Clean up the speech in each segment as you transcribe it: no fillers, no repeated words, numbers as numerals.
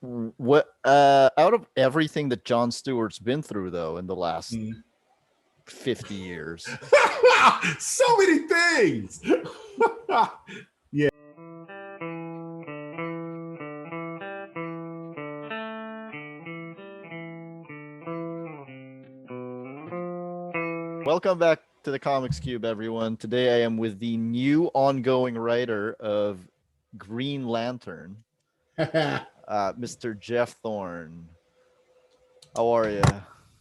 What out of everything that John Stewart's been through though in the last 50 years. So many things. Yeah. Welcome back to the Comics Cube, everyone. Today I am with the new ongoing writer of Green Lantern, Mr. Geoff Thorne. How are you?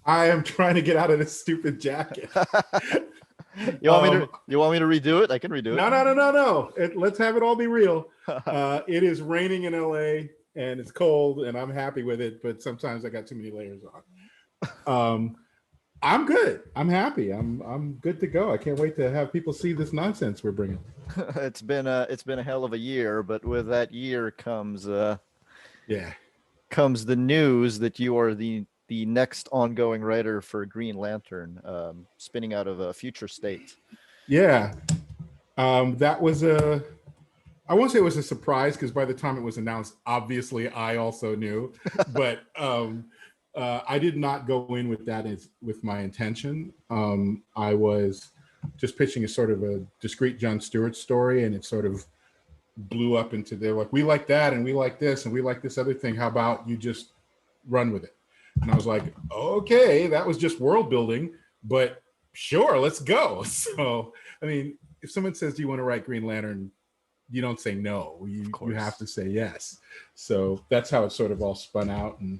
I am trying to get out of this stupid jacket. You want me to redo it? I can redo it. No. Let's have it all be real. It is raining in LA and it's cold and I'm happy with it, but sometimes I got too many layers on. I'm good. I'm happy. I'm good to go. I can't wait to have people see this nonsense we're bringing. It's been a hell of a year, but with that year comes the news that you are the next ongoing writer for Green Lantern, spinning out of a future state. Yeah. That was I won't say it was a surprise because by the time it was announced, obviously I also knew, but I did not go in with that with my intention. I was just pitching a sort of a discrete John Stewart story, and it sort of blew up into they're like, we like that, and we like this, and we like this other thing. How about you just run with it? And I was like, okay, that was just world building, but sure, let's go. So, I mean, if someone says, do you want to write Green Lantern? You don't say no. You have to say yes. So that's how it sort of all spun out, and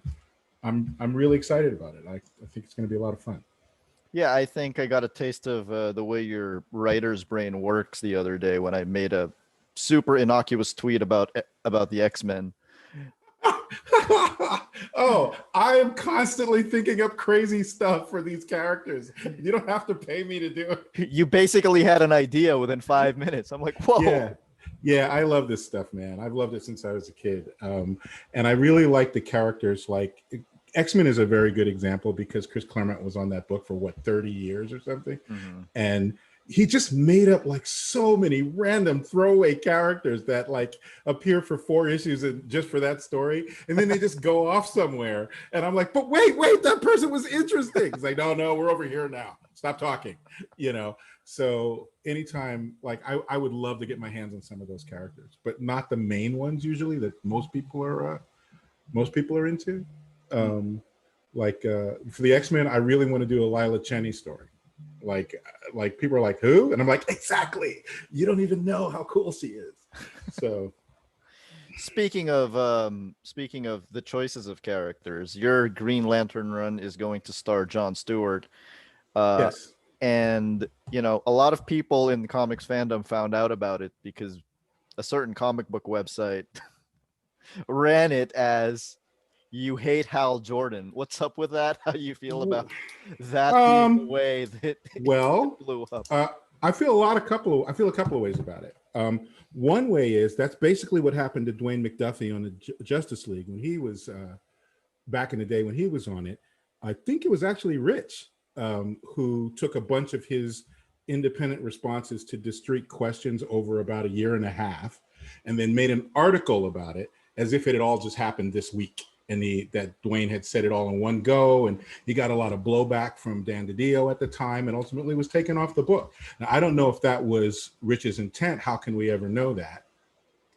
I'm really excited about it. I think it's going to be a lot of fun. Yeah, I think I got a taste of the way your writer's brain works the other day when I made a super innocuous tweet about the X-Men. Oh, I am constantly thinking up crazy stuff for these characters. You don't have to pay me to do it. You basically had an idea within 5 minutes. I'm like, whoa. Yeah, I love this stuff, man. I've loved it since I was a kid. And I really like the characters. Like X-Men is a very good example because Chris Claremont was on that book for 30 years or something. Mm-hmm. And he just made up like so many random throwaway characters that like appear for 4 issues and just for that story. And then they just go off somewhere. And I'm like, but wait, that person was interesting. It's like, no, we're over here now. Stop talking, So anytime, like I would love to get my hands on some of those characters, but not the main ones usually that most people are into. For the X-Men, I really want to do a Lila Cheney story. Like people are like, who? And I'm like, exactly. You don't even know how cool she is. So speaking of the choices of characters, your Green Lantern run is going to star John Stewart. Yes. And a lot of people in the comics fandom found out about it because a certain comic book website ran it as you hate Hal Jordan. What's up with that? How do you feel about that being the way that it blew up? I feel a couple of ways about it. One way is that's basically what happened to Dwayne McDuffie on the Justice League when he was back in the day when he was on it. I think it was actually Rich who took a bunch of his independent responses to discrete questions over about a year and a half, and then made an article about it as if it had all just happened this week. And that Dwayne had said it all in one go, and he got a lot of blowback from Dan DiDio at the time, and ultimately was taken off the book. Now, I don't know if that was Rich's intent. How can we ever know that?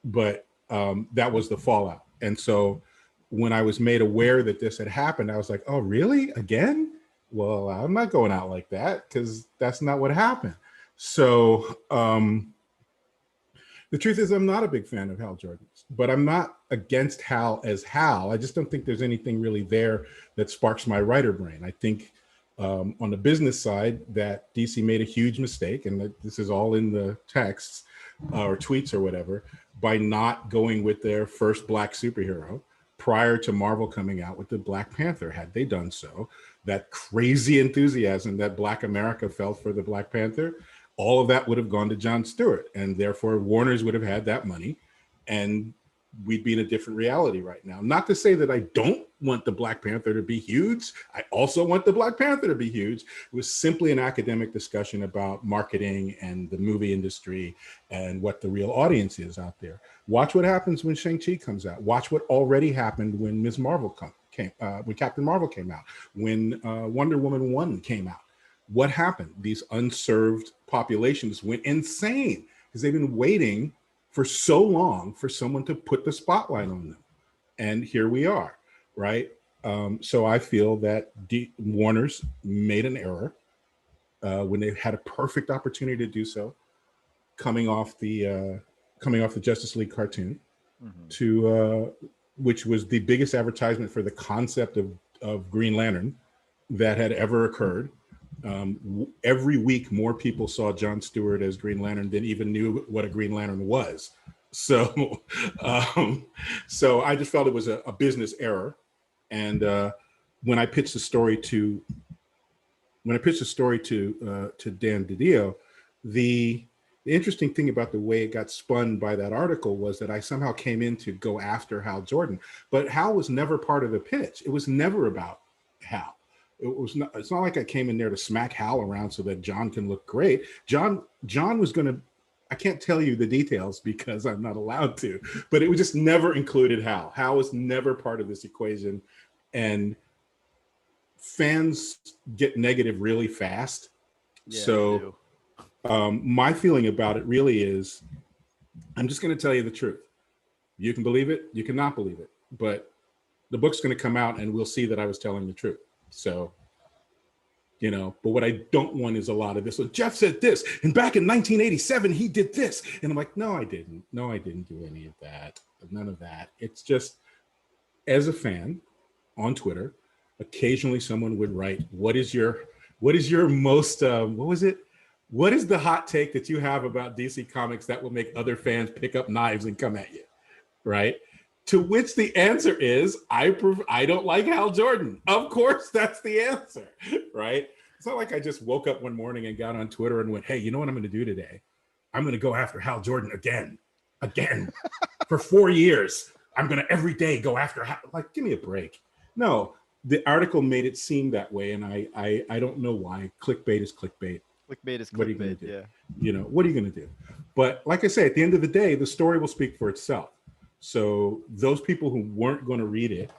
But that was the fallout. And so when I was made aware that this had happened, I was like, oh, really? Again? Well, I'm not going out like that because that's not what happened. So the truth is, I'm not a big fan of Hal Jordan, but I'm not against Hal as Hal. I just don't think there's anything really there that sparks my writer brain. I think on the business side that DC made a huge mistake, and that this is all in the texts or tweets or whatever, by not going with their first Black superhero prior to Marvel coming out with the Black Panther. Had they done so, that crazy enthusiasm that Black America felt for the Black Panther, all of that would have gone to John Stewart, and therefore Warner's would have had that money, and we'd be in a different reality right now. Not to say that I don't want the Black Panther to be huge. I also want the Black Panther to be huge. It was simply an academic discussion about marketing and the movie industry and what the real audience is out there. Watch what happens when Shang-Chi comes out. Watch what already happened when Ms. Marvel when Captain Marvel came out, when Wonder Woman 1 came out. What happened? These unserved populations went insane because they've been waiting for so long for someone to put the spotlight on them. And here we are, right? So I feel that Warner's made an error when they had a perfect opportunity to do so, coming off the Justice League cartoon, to which was the biggest advertisement for the concept of Green Lantern that had ever occurred. Every week, more people saw John Stewart as Green Lantern than even knew what a Green Lantern was. So, so I just felt it was a business error. And when I pitched the story to Dan DiDio, the interesting thing about the way it got spun by that article was that I somehow came in to go after Hal Jordan, but Hal was never part of the pitch. It was never about Hal. It's not like I came in there to smack Hal around so that John can look great. John was going to, I can't tell you the details because I'm not allowed to, but it was just never included Hal. Hal was never part of this equation. And fans get negative really fast. Yeah, so my feeling about it really is, I'm just going to tell you the truth. You can believe it, you cannot believe it, but the book's going to come out and we'll see that I was telling the truth. So, you know, but what I don't want is a lot of this. So Geoff said this, and back in 1987, he did this. And I'm like, no, I didn't. No, I didn't do any of that. None of that. It's just, as a fan on Twitter, occasionally someone would write, what is your most, what was it? What is the hot take that you have about DC Comics that will make other fans pick up knives and come at you, right? To which the answer is, I don't like Hal Jordan. Of course, that's the answer, right? It's not like I just woke up one morning and got on Twitter and went, hey, you know what I'm going to do today? I'm going to go after Hal Jordan again. For 4 years. I'm going to every day go after Hal. Like, give me a break. No, the article made it seem that way, and I don't know why. Clickbait is clickbait. Clickbait is clickbait, what are you going to do? Yeah. You know, what are you going to do? But like I say, at the end of the day, the story will speak for itself. So those people who weren't going to read it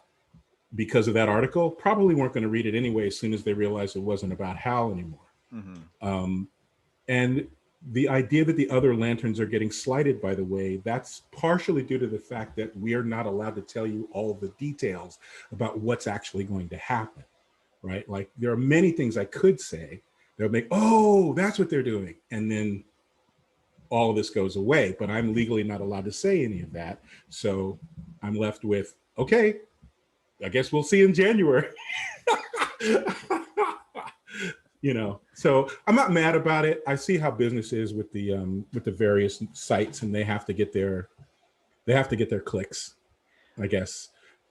because of that article probably weren't going to read it anyway as soon as they realized it wasn't about Hal anymore. Mm-hmm. And the idea that the other lanterns are getting slighted, by the way, that's partially due to the fact that we are not allowed to tell you all the details about what's actually going to happen, right? Like, there are many things I could say. They'll make, oh, that's what they're doing. And then all of this goes away, but I'm legally not allowed to say any of that. So I'm left with, okay, I guess we'll see in January. You know, so I'm not mad about it. I see how business is with the various sites, and they have to get their clicks, I guess.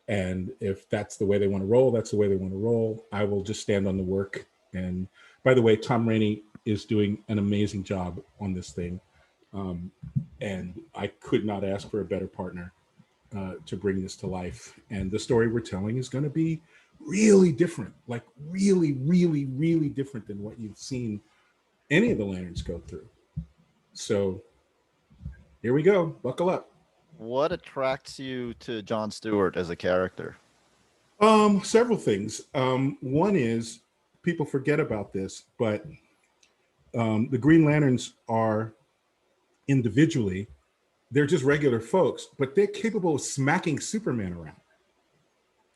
And if that's the way they want to roll, that's the way they want to roll. I will just stand on the work. And by the way, Tom Raney is doing an amazing job on this thing. And I could not ask for a better partner to bring this to life. And the story we're telling is going to be really different, like really, really, really different than what you've seen any of the Lanterns go through. So here we go. Buckle up. What attracts you to John Stewart as a character? Several things. One is, people forget about this, but the Green Lanterns are individually, they're just regular folks, but they're capable of smacking Superman around.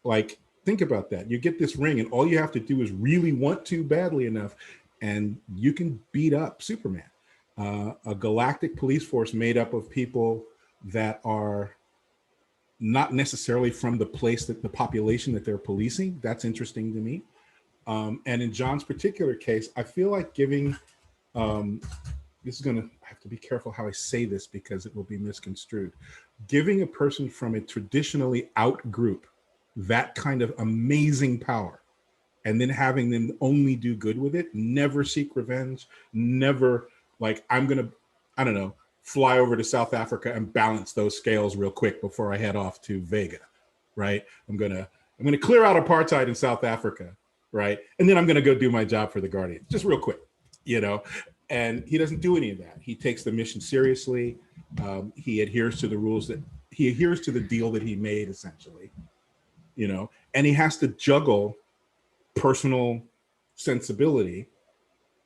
Like, think about that. You get this ring and all you have to do is really want to badly enough and you can beat up Superman. A galactic police force made up of people that are not necessarily from the place that the population that they're policing. That's interesting to me. And in John's particular case, I feel like giving, this is gonna, I have to be careful how I say this because it will be misconstrued. Giving a person from a traditionally out group that kind of amazing power and then having them only do good with it, never seek revenge, never like, I'm gonna, I don't know, fly over to South Africa and balance those scales real quick before I head off to Vega, right? I'm gonna clear out apartheid in South Africa, right? And then I'm gonna go do my job for the Guardian, just real quick, you know. And he doesn't do any of that. He takes the mission seriously. He adheres to the rules he adheres to the deal that he made, essentially, you know. And he has to juggle personal sensibility,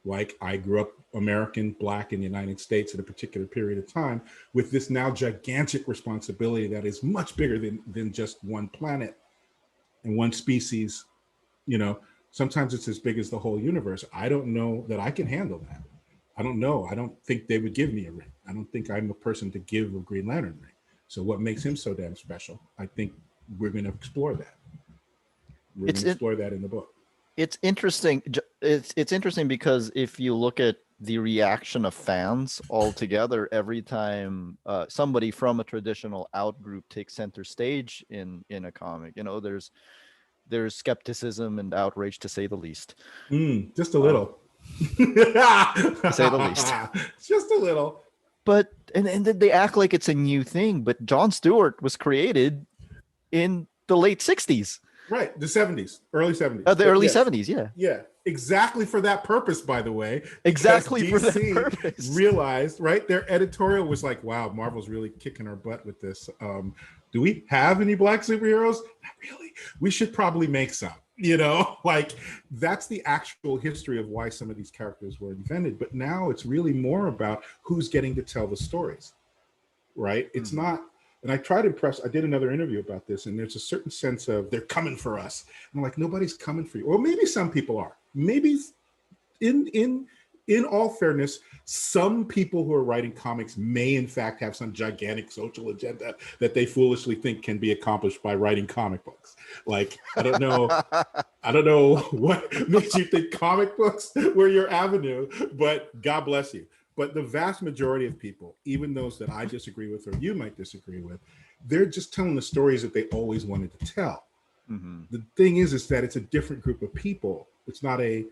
like I grew up American, Black in the United States at a particular period of time, with this now gigantic responsibility that is much bigger than just one planet and one species. You know, sometimes it's as big as the whole universe. I don't know that I can handle that. I don't know. I don't think they would give me a ring. I don't think I'm a person to give a Green Lantern ring. So what makes him so damn special? I think we're going to explore that. We're going to explore that in the book. It's interesting. It's interesting because if you look at the reaction of fans altogether, every time somebody from a traditional out group takes center stage in a comic, you know, there's skepticism and outrage, to say the least. Just a little. To say the least. Just a little. But and then they act like it's a new thing. But John Stewart was created in the late 60s. Right, the 70s, early 70s. The early 70s, yeah. Yeah, exactly for that purpose, by the way. Exactly for that purpose. Realized, right, their editorial was like, wow, Marvel's really kicking our butt with this. Do we have any Black superheroes? Not really. We should probably make some, you know? Like, that's the actual history of why some of these characters were invented. But now it's really more about who's getting to tell the stories, right? It's not... And I try to impress, I did another interview about this, and there's a certain sense of they're coming for us. And I'm like, nobody's coming for you. Or maybe some people are. Maybe in all fairness, some people who are writing comics may in fact have some gigantic social agenda that they foolishly think can be accomplished by writing comic books. Like, I don't know what makes you think comic books were your avenue, but God bless you. But the vast majority of people, even those that I disagree with or you might disagree with, they're just telling the stories that they always wanted to tell. Mm-hmm. The thing is that it's a different group of people. It's not a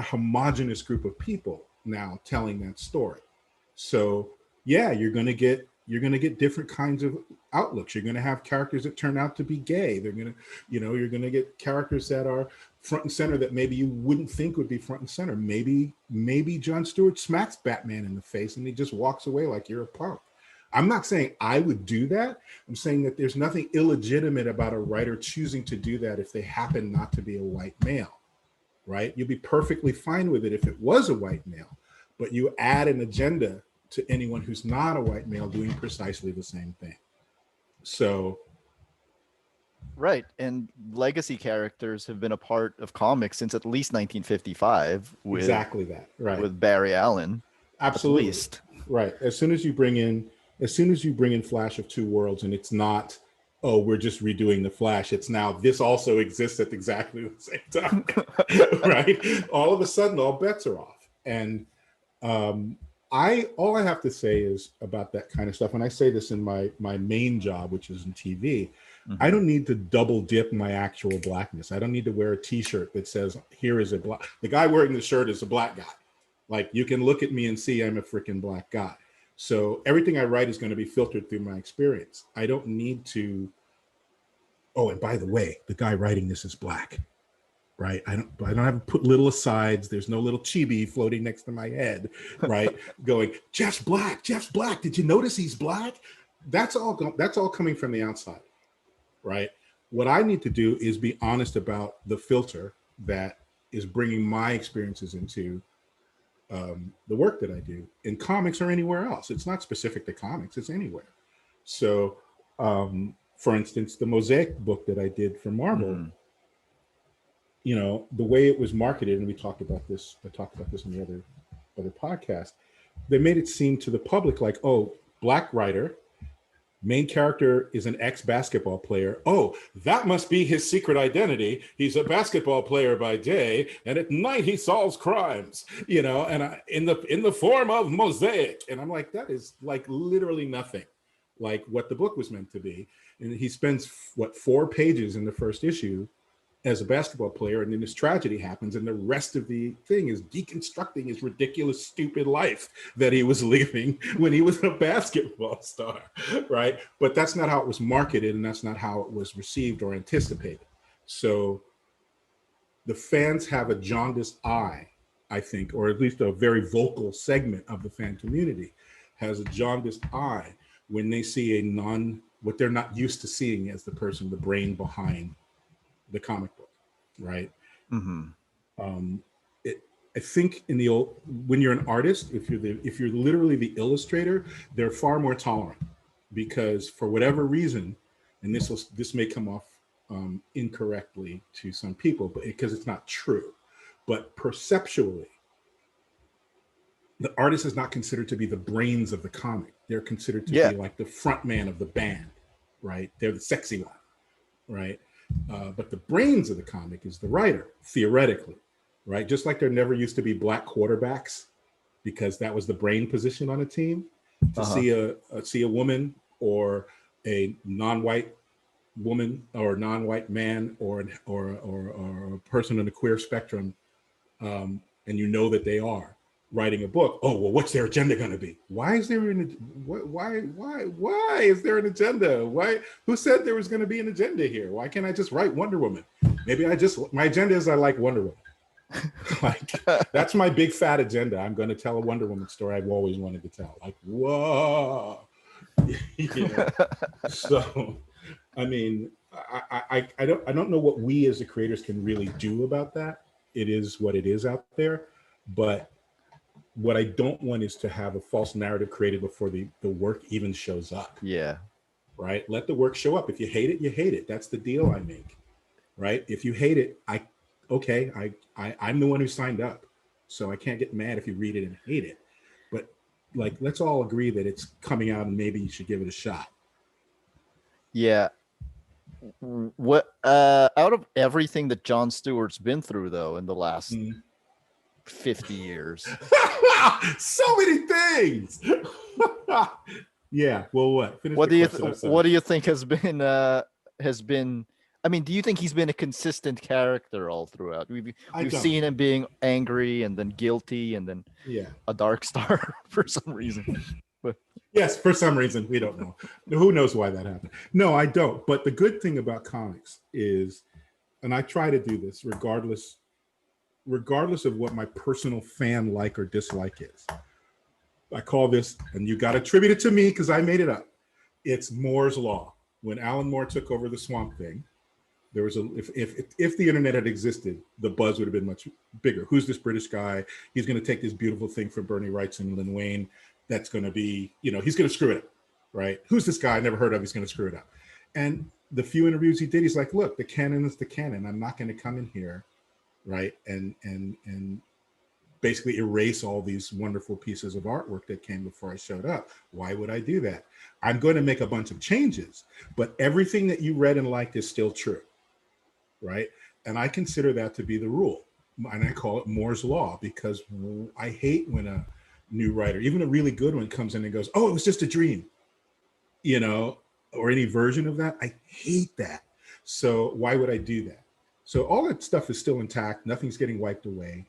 homogenous group of people now telling that story. So yeah, you're gonna get different kinds of outlooks. You're gonna have characters that turn out to be gay. You're gonna get characters that are front and center that maybe you wouldn't think would be front and center. Maybe John Stewart smacks Batman in the face and he just walks away like you're a punk. I'm not saying I would do that. I'm saying that there's nothing illegitimate about a writer choosing to do that if they happen not to be a white male, right? You'd be perfectly fine with it if it was a white male, but you add an agenda to anyone who's not a white male doing precisely the same thing. So... Right, and legacy characters have been a part of comics since at least 1955. With, exactly that, right? With Barry Allen, absolutely. At least. Right. As soon as you bring in Flash of Two Worlds, and it's not, oh, we're just redoing the Flash. It's now this also exists at exactly the same time, right? All of a sudden, all bets are off, and all I have to say is about that kind of stuff, and I say this in my main job, which is in TV. Mm-hmm. I don't need to double dip my actual blackness. I don't need to wear a T-shirt that says, here is a black, the guy wearing the shirt is a black guy. Like, you can look at me and see I'm a freaking black guy. So everything I write is going to be filtered through my experience. I don't need to, oh, and by the way, the guy writing this is black, right? I don't have to put little asides. There's no little chibi floating next to my head, right? Going, Jeff's black. Did you notice he's black? That's all coming from the outside. Right. What I need to do is be honest about the filter that is bringing my experiences into the work that I do in comics or anywhere else. It's not specific to comics, it's anywhere. So, for instance, the Mosaic book that I did for Marvel, you know, the way it was marketed, and I talked about this in the other podcast, they made it seem to the public like, oh, black writer, main character is an ex-basketball player. Oh, that must be his secret identity. He's a basketball player by day, and at night he solves crimes, you know, and in the form of Mosaic. And I'm like, that is like literally nothing like what the book was meant to be. And he spends 4 pages in the first issue as a basketball player, and then this tragedy happens, and the rest of the thing is deconstructing his ridiculous, stupid life that he was living when he was a basketball star, right? But that's not how it was marketed, and that's not how it was received or anticipated. So the fans have a jaundiced eye, I think, or at least a very vocal segment of the fan community has a jaundiced eye when they see what they're not used to seeing as the brain behind the comic book, right? Mm-hmm. I think when you're an artist, if you're literally the illustrator, they're far more tolerant, because for whatever reason, and this may come off incorrectly to some people, but because it's not true, but perceptually, the artist is not considered to be the brains of the comic. They're considered to be like the front man of the band, right? They're the sexy one, right? But the brains of the comic is the writer, theoretically, right? Just like there never used to be black quarterbacks, because that was the brain position on a team. To see a woman or a non-white woman or non-white man or a person on the queer spectrum, and you know that they are writing a book. Oh, well, what's their agenda going to be? Why is there why is there an agenda? Why? Who said there was going to be an agenda here? Why can't I just write Wonder Woman? Maybe my agenda is I like Wonder Woman. Like, that's my big fat agenda. I'm going to tell a Wonder Woman story I've always wanted to tell. Like, whoa. You know? So, I mean, I don't know what we as the creators can really do about that. It is what it is out there. But what I don't want is to have a false narrative created before the work even shows up. Yeah. Right? Let the work show up. If you hate it, you hate it. That's the deal I make. Right? If you hate it, I'm the one who signed up. So I can't get mad if you read it and hate it. But like, let's all agree that it's coming out and maybe you should give it a shot. Yeah. What out of everything that John Stewart's been through though in the last 50 years. So many things. Yeah. Well, what? What do you think has been I mean, do you think he's been a consistent character all throughout? We've seen him being angry and then guilty and then a dark star for some reason. But yes, for some reason, we don't know. Who knows why that happened? No, I don't. But the good thing about comics is, and I try to do this regardless of what my personal fan like or dislike is. I call this, and you got to attribute it to me because I made it up. It's Moore's Law. When Alan Moore took over the Swamp Thing, there was if the internet had existed, the buzz would have been much bigger. Who's this British guy? He's going to take this beautiful thing from Bernie Wrightson and Lin Wayne. That's going to be, he's going to screw it up, right? Who's this guy I never heard of? He's going to screw it up. And the few interviews he did, he's like, look, the canon is the canon. I'm not going to come in here, right? And basically erase all these wonderful pieces of artwork that came before I showed up. Why would I do that? I'm going to make a bunch of changes, but everything that you read and liked is still true, right? And I consider that to be the rule. And I call it Moore's Law, because I hate when a new writer, even a really good one, comes in and goes, oh, it was just a dream, or any version of that. I hate that. So why would I do that? So all that stuff is still intact. Nothing's getting wiped away.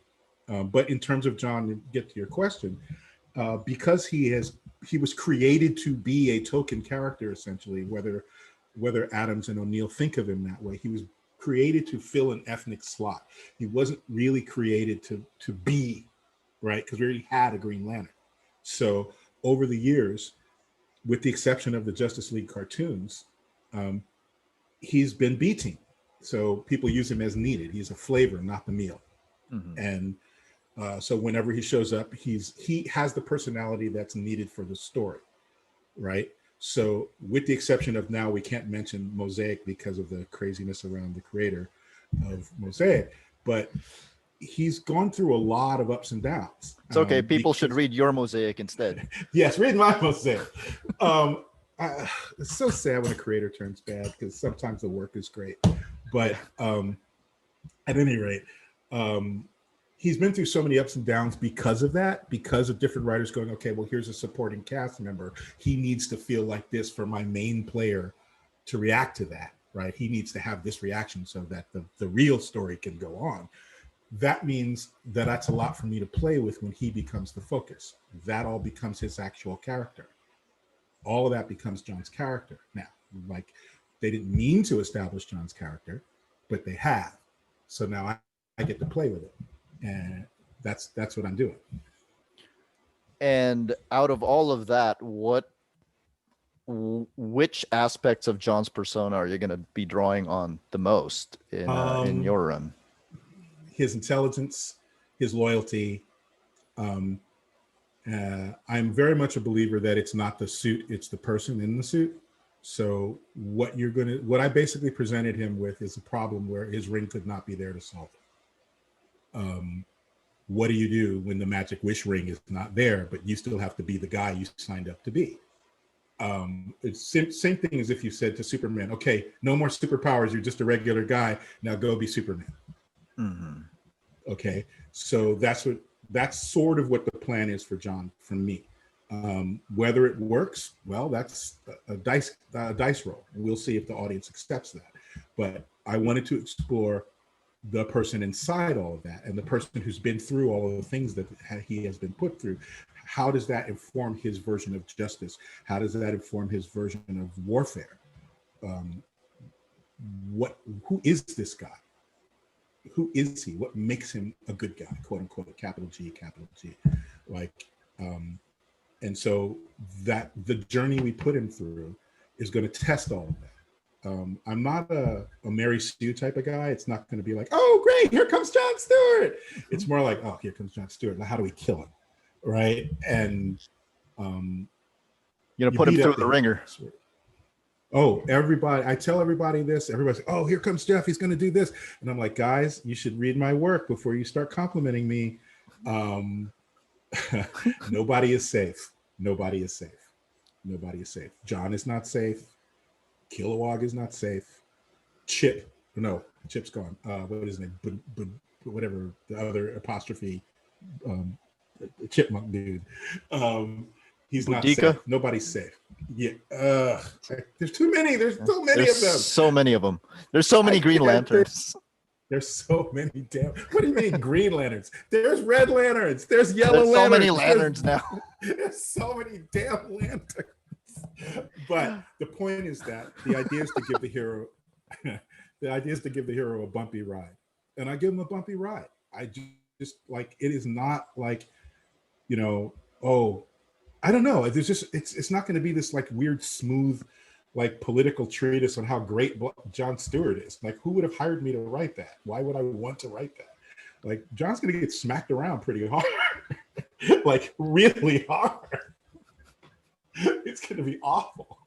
But in terms of John, to get to your question, because he was created to be a token character, essentially, whether Adams and O'Neill think of him that way, he was created to fill an ethnic slot. He wasn't really created to be, right? Because we already had a Green Lantern. So over the years, with the exception of the Justice League cartoons, he's been B-team. So people use him as needed. He's a flavor, not the meal. Mm-hmm. And so whenever he shows up, he has the personality that's needed for the story, right? So with the exception of now, we can't mention Mosaic because of the craziness around the creator of Mosaic, but he's gone through a lot of ups and downs. It's okay. People should read your Mosaic instead. Yes, read my Mosaic. It's so sad when a creator turns bad because sometimes the work is great. But at any rate, he's been through so many ups and downs because of that, because of different writers going, okay, well, here's a supporting cast member. He needs to feel like this for my main player to react to that. right? He needs to have this reaction so that the real story can go on. That means that that's a lot for me to play with when he becomes the focus. That all becomes his actual character. All of that becomes John's character. Now, like, they didn't mean to establish John's character, but they have. So now I get to play with it. And that's what I'm doing. And out of all of that, which aspects of John's persona are you going to be drawing on the most in your run? His intelligence, his loyalty. I'm very much a believer that it's not the suit, it's the person in the suit. So what I basically presented him with is a problem where his ring could not be there to solve it. What do you do when the magic wish ring is not there, but you still have to be the guy you signed up to be? It's same thing as if you said to Superman, okay, no more superpowers, you're just a regular guy, now go be Superman. Mm-hmm. Okay, so that's sort of what the plan is for John from me. Whether it works, well, that's a dice roll. We'll see if the audience accepts that. But I wanted to explore the person inside all of that, and the person who's been through all of the things that he has been put through. How does that inform his version of justice? How does that inform his version of warfare? Who is this guy? Who is he? What makes him a good guy, quote unquote, capital G. Like, and so that the journey we put him through is going to test all of that. I'm not a Mary Sue type of guy. It's not going to be like, oh, great, here comes John Stewart. It's more like, oh, here comes John Stewart. Now, how do we kill him? Right? And you're going to put him through the ringer. Oh, everybody, I tell everybody this. Everybody's like, oh, here comes Geoff. He's going to do this. And I'm like, guys, you should read my work before you start complimenting me. Nobody is safe. Nobody is safe. Nobody is safe. John is not safe. Kilowog is not safe. Chip's gone. What is his name? Whatever the other apostrophe chipmunk dude. He's not safe. Nobody's safe. Yeah. There's too many. There's so many of them. So many of them. There's so many Green Lanterns. There's so many damn. What do you mean Green Lanterns? There's Red Lanterns. There's Yellow Lanterns. So many lanterns now. There's so many damn lanterns. But the point is that the idea is to give the hero a bumpy ride, and I give him a bumpy ride. I just like, it is not like, I don't know. There's just, it's not going to be this like weird, smooth, like political treatise on how great John Stewart is. Like, who would have hired me to write that? Why would I want to write that? Like, John's going to get smacked around pretty hard, like really hard. It's going to be awful.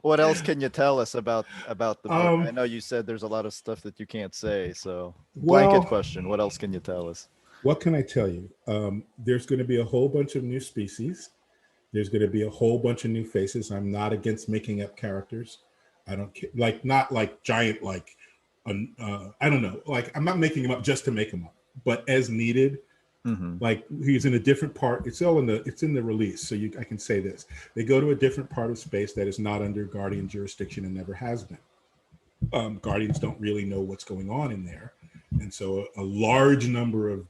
What else can you tell us about the book? I know you said there's a lot of stuff that you can't say. So blanket question. What else can you tell us? What can I tell you? There's going to be a whole bunch of new species. There's going to be a whole bunch of new faces. I'm not against making up characters. I don't care, like, not like giant, like, I don't know. Like, I'm not making them up just to make them up, but as needed. Mm-hmm. Like, he's in a different part. It's in the release. So I can say this. They go to a different part of space that is not under Guardian jurisdiction and never has been. Guardians don't really know what's going on in there. And so a large number of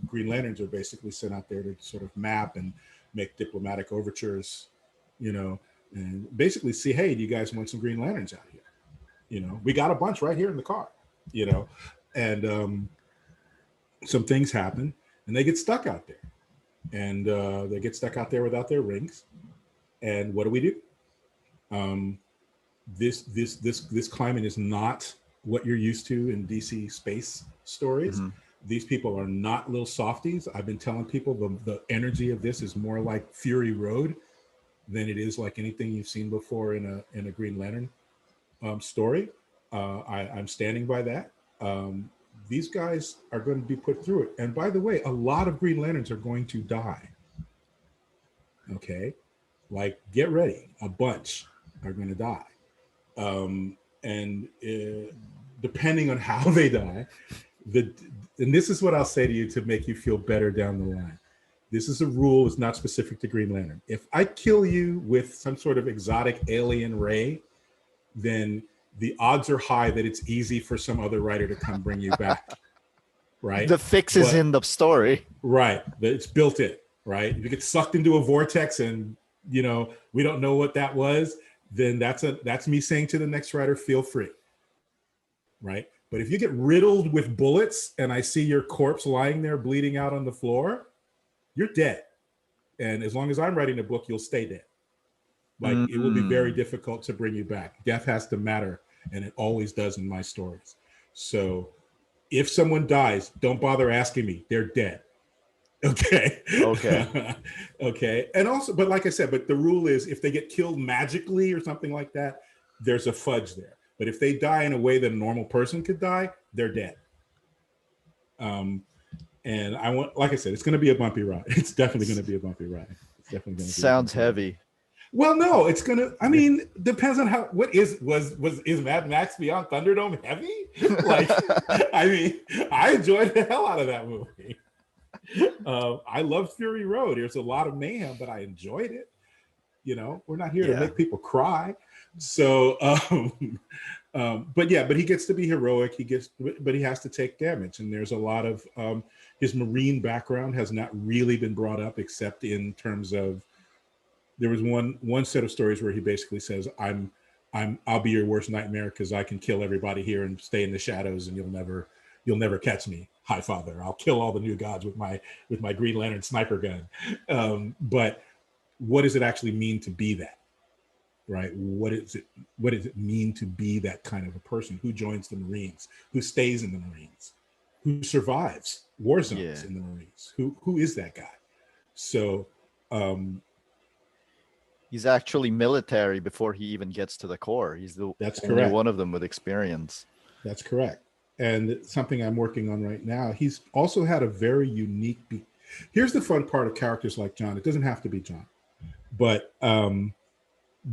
Green Lanterns are basically sent out there to sort of map and make diplomatic overtures, and basically see, hey, do you guys want some Green Lanterns out here? We got a bunch right here in the car, and some things happen and they get stuck out there, and they get stuck out there without their rings. And what do we do? This climate is not what you're used to in DC space stories. Mm-hmm. These people are not little softies. I've been telling people the energy of this is more like Fury Road than it is like anything you've seen before in a Green Lantern story. I'm standing by that. These guys are going to be put through it. And by the way, a lot of Green Lanterns are going to die. Okay? Like, get ready. A bunch are going to die. And depending on how they die, and this is what I'll say to you to make you feel better down the line. This is a rule. It's not specific to Green Lantern. If I kill you with some sort of exotic alien ray then the odds are high that it's easy for some other writer to come bring you back, right? The fix is in the story. Right, it's built in, right? If you get sucked into a vortex and we don't know what that was, then that's me saying to the next writer, feel free, right? But if you get riddled with bullets and I see your corpse lying there bleeding out on the floor, you're dead. And as long as I'm writing a book, you'll stay dead. Like it will be very difficult to bring you back. Death has to matter, and it always does in my stories. So if someone dies, don't bother asking me. They're dead. Okay. Okay. And also, but like I said, but the rule is if they get killed magically or something like that, there's a fudge there. But if they die in a way that a normal person could die, they're dead. And I want, like I said, it's going to be a bumpy ride. It's definitely going to be a bumpy ride. It's definitely going to be. Sounds heavy. Ride. Well, no, it's going to, I mean, depends on how, is Mad Max Beyond Thunderdome heavy? Like, I mean, I enjoyed the hell out of that movie. I love Fury Road. There's a lot of mayhem, but I enjoyed it. We're not here to make people cry. So, but he gets to be heroic. But he has to take damage. And there's a lot of his Marine background has not really been brought up, except in terms of there was one set of stories where he basically says, I'll be your worst nightmare because I can kill everybody here and stay in the shadows, and you'll never catch me. Hi, Father. I'll kill all the new gods with my Green Lantern sniper gun. But what does it actually mean to be that? Right? What does it mean to be that kind of a person? Who joins the Marines? Who stays in the Marines? Who survives war zones in the Marines? Who is that guy? So he's actually military before he even gets to the Corps. He's the only one of them with experience. That's correct. And something I'm working on right now, he's also had a very unique here's the fun part of characters like John. It doesn't have to be John, but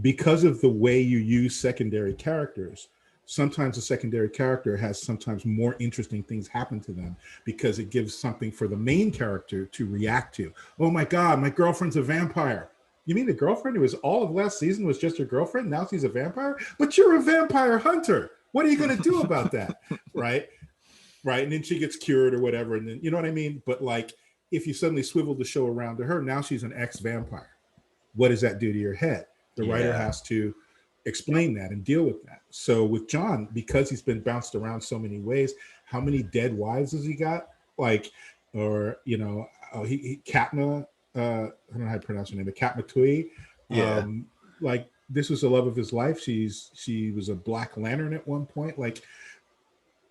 because of the way you use secondary characters, sometimes a secondary character has sometimes more interesting things happen to them because it gives something for the main character to react to. Oh my God, my girlfriend's a vampire. You mean the girlfriend who was all of last season was just your girlfriend? Now she's a vampire? But you're a vampire hunter. What are you going to do about that? Right? And then she gets cured or whatever. And then, you know what I mean? But like, if you suddenly swivel the show around to her, now she's an ex-vampire. What does that do to your head? The writer has to explain that and deal with that. So with John, because he's been bounced around so many ways, how many dead wives has he got? Like, or, Katma, I don't know how to pronounce her name, but Katma Tui. Like, this was the love of his life. She was a Black Lantern at one point. Like,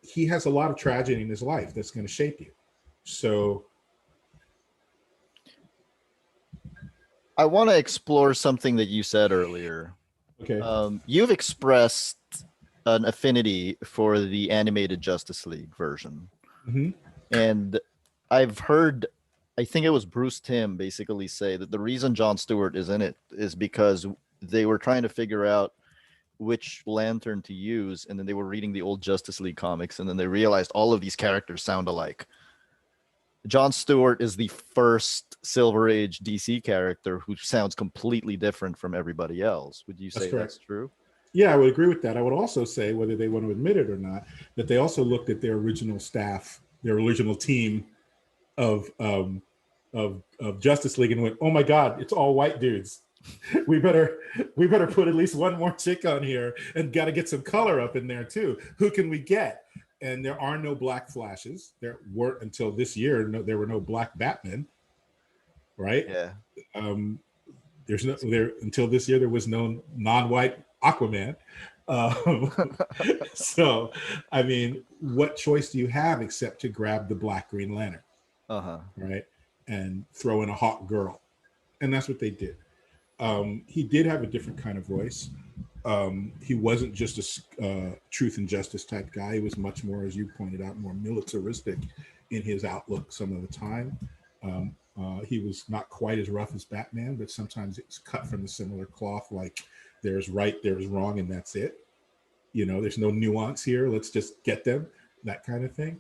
he has a lot of tragedy in his life that's going to shape you. So I want to explore something that you said earlier. Okay. You've expressed an affinity for the animated Justice League version. Mm-hmm. And I've heard, I think it was Bruce Timm basically say that the reason John Stewart is in it is because they were trying to figure out which lantern to use, and then they were reading the old Justice League comics, and then they realized all of these characters sound alike. John Stewart is the first Silver Age DC character who sounds completely different from everybody else. Would you say that's true? Yeah, I would agree with that. I would also say, whether they want to admit it or not, that they also looked at their original staff, their original team of Justice League, and went, "Oh my God, it's all white dudes. We better put at least one more chick on here, and got to get some color up in there too. Who can we get?" And there are no black Flashes. There weren't until this year. There were no black Batmen, right? Yeah. There's no there until this year. There was no non-white Aquaman. So, I mean, what choice do you have except to grab the black Green Lantern, right, and throw in a hot girl? And that's what they did. He did have a different kind of voice. He wasn't just a truth and justice type guy. He was much more, as you pointed out, more militaristic in his outlook some of the time. He was not quite as rough as Batman, but sometimes it's cut from a similar cloth, like there's right, there's wrong, and that's it. There's no nuance here. Let's just get them, that kind of thing.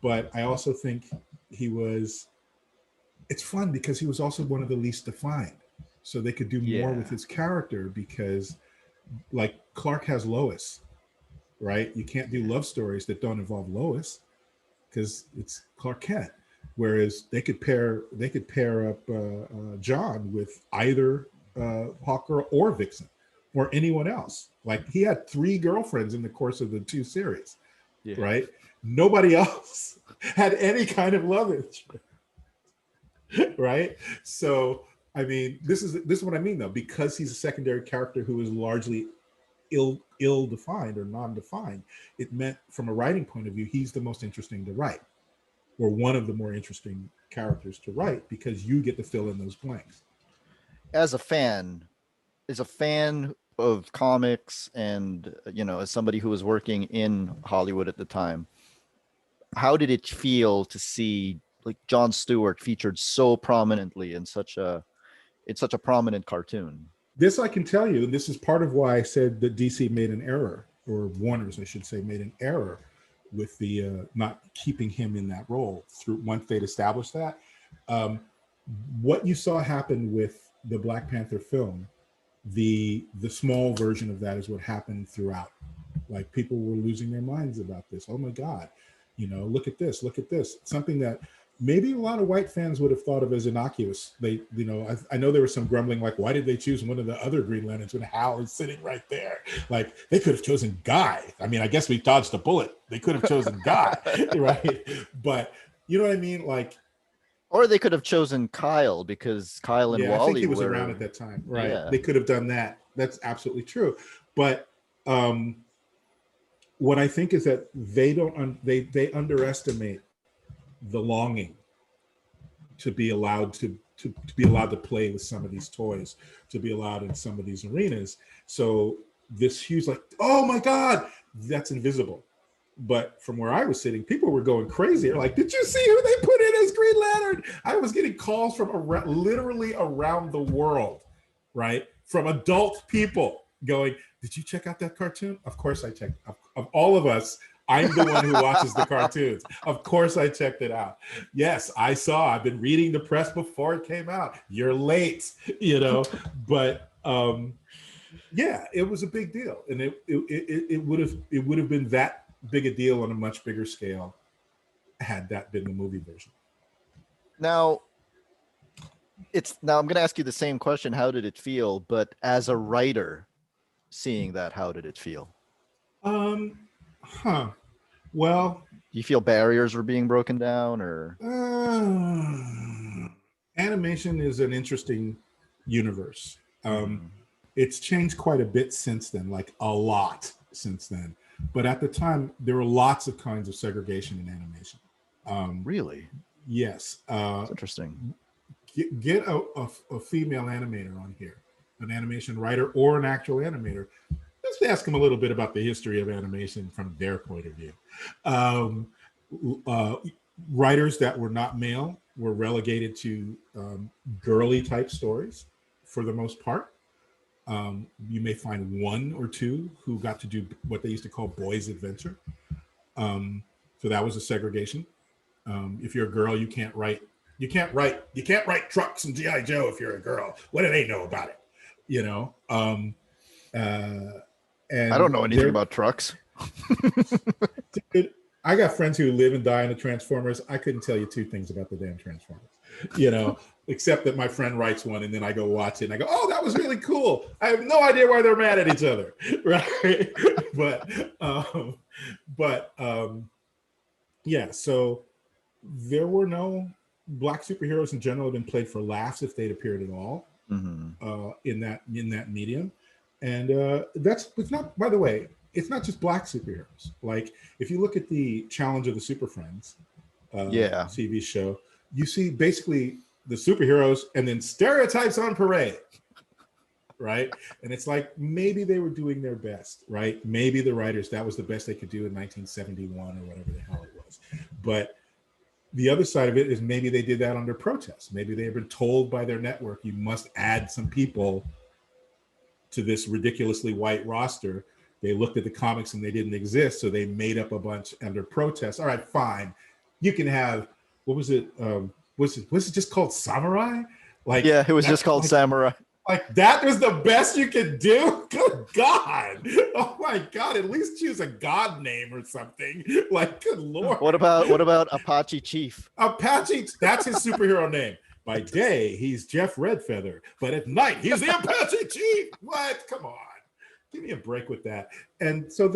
But I also think it's fun because he was also one of the least defined. So they could do more with his character because, like Clark has Lois, right? You can't do love stories that don't involve Lois because it's Clark Kent. Whereas they could pair up John with either Hawker or Vixen or anyone else. Like he had 3 girlfriends in the course of the 2 series, Yeah. right? Nobody else had any kind of love interest, right? So I mean, this is what I mean though, because he's a secondary character who is largely ill defined or non-defined. It meant from a writing point of view, he's the most interesting to write, or one of the more interesting characters to write, because you get to fill in those blanks. As a fan, of comics, and as somebody who was working in Hollywood at the time, how did it feel to see like John Stewart featured so prominently in such a prominent cartoon? This I can tell you, and this is part of why I said that DC made an error, or Warner's, I should say, made an error with the not keeping him in that role through once they'd established that. What you saw happen with the Black Panther film, the small version of that is what happened throughout. Like people were losing their minds about this. Oh my God, look at this, something that maybe a lot of white fans would have thought of as innocuous. They, I know there was some grumbling, like, why did they choose one of the other Green Lanterns when Hal is sitting right there? Like, they could have chosen Guy. I mean, I guess we dodged a bullet. They could have chosen Guy, right? But you know what I mean? Like, or they could have chosen Kyle, because Kyle and Wally, I think he was around at that time, right? Yeah. They could have done that. That's absolutely true. But what I think is that they underestimate the longing to be allowed to be allowed to play with some of these toys, to be allowed in some of these arenas. So this huge, like, oh my God, that's invisible. But from where I was sitting, people were going crazy. They're like, did you see who they put in as Green Lantern? I was getting calls from literally around the world, right? From adult people going, did you check out that cartoon? Of course I checked. Of all of us, I'm the one who watches the cartoons. Of course I checked it out. Yes, I saw. I've been reading the press before it came out. You're late, But yeah, it was a big deal, and it would have been that big a deal on a much bigger scale had that been the movie version. Now I'm going to ask you the same question. How did it feel? But as a writer, seeing that, how did it feel? Well, do you feel barriers were being broken down, or? Animation is an interesting universe. It's changed quite a bit since then, like a lot since then. But at the time, there were lots of kinds of segregation in animation. Really? Yes. That's interesting. Get a female animator on here, an animation writer or an actual animator. Let's ask them a little bit about the history of animation from their point of view. Writers that were not male were relegated to girly type stories for the most part. You may find 1 or 2 who got to do what they used to call boys' adventure. So that was a segregation. If you're a girl, you can't write trucks and G.I. Joe if you're a girl. What do they know about it? And I don't know anything about trucks. Dude, I got friends who live and die in the Transformers. I couldn't tell you 2 things about the damn Transformers, except that my friend writes one and then I go watch it and I go, oh, that was really cool. I have no idea why they're mad at each other, right? Yeah, so there were no Black superheroes in general have been played for laughs if they'd appeared at all in that medium. And it's not, by the way, it's not just Black superheroes. Like if you look at the Challenge of the Super Friends TV show, you see basically the superheroes and then stereotypes on parade, right? And it's like maybe they were doing their best, right? Maybe the writers, that was the best they could do in 1971 or whatever the hell it was. But the other side of it is maybe they did that under protest. Maybe they had been told by their network, you must add some people to this ridiculously white roster. They looked at the comics and they didn't exist, so they made up a bunch under protest. All right, fine. You can have, what was it? Was it just called Samurai? Like, yeah, it was just called Samurai. Like that was the best you could do? Good God. Oh my God. At least choose a God name or something. Like, good Lord. What about Apache Chief? Apache, that's his superhero name. By day, he's Jeff Redfeather, but at night, he's the Apache Chief. What? Come on. Give me a break with that. And so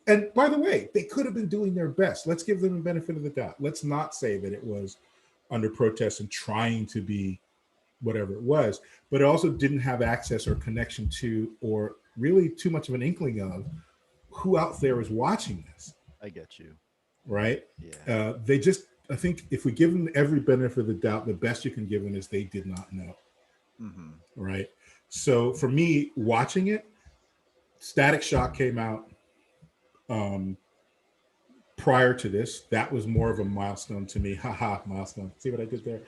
and by the way, they could have been doing their best. Let's give them the benefit of the doubt. Let's not say that it was under protest and trying to be whatever it was, but it also didn't have access or connection to, or really too much of an inkling of who out there is watching this. I get you. Right? Yeah. I think if we give them every benefit of the doubt, the best you can give them is they did not know. Mm-hmm. Right? So for me, watching it, Static Shock came out prior to this. That was more of a milestone to me. Haha, milestone. See what I did there?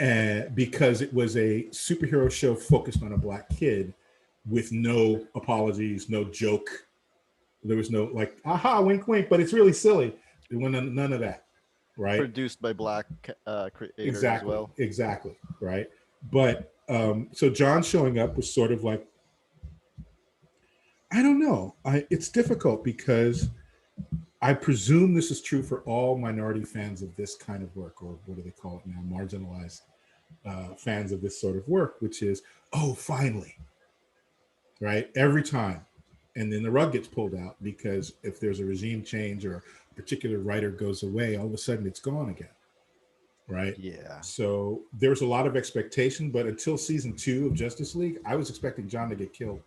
And because it was a superhero show focused on a Black kid with no apologies, no joke. There was no like, aha, wink, wink, but it's really silly. There was none of that, right? Produced by Black creators as well. Exactly, right? But so John showing up was sort of like, I don't know. It's difficult because I presume this is true for all minority fans of this kind of work, or what do they call it now? Marginalized fans of this sort of work, which is, oh, finally, right? Every time. And then the rug gets pulled out because if there's a regime change or a particular writer goes away, all of a sudden it's gone again, right? Yeah. So there was a lot of expectation, but until season 2 of Justice League, I was expecting John to get killed.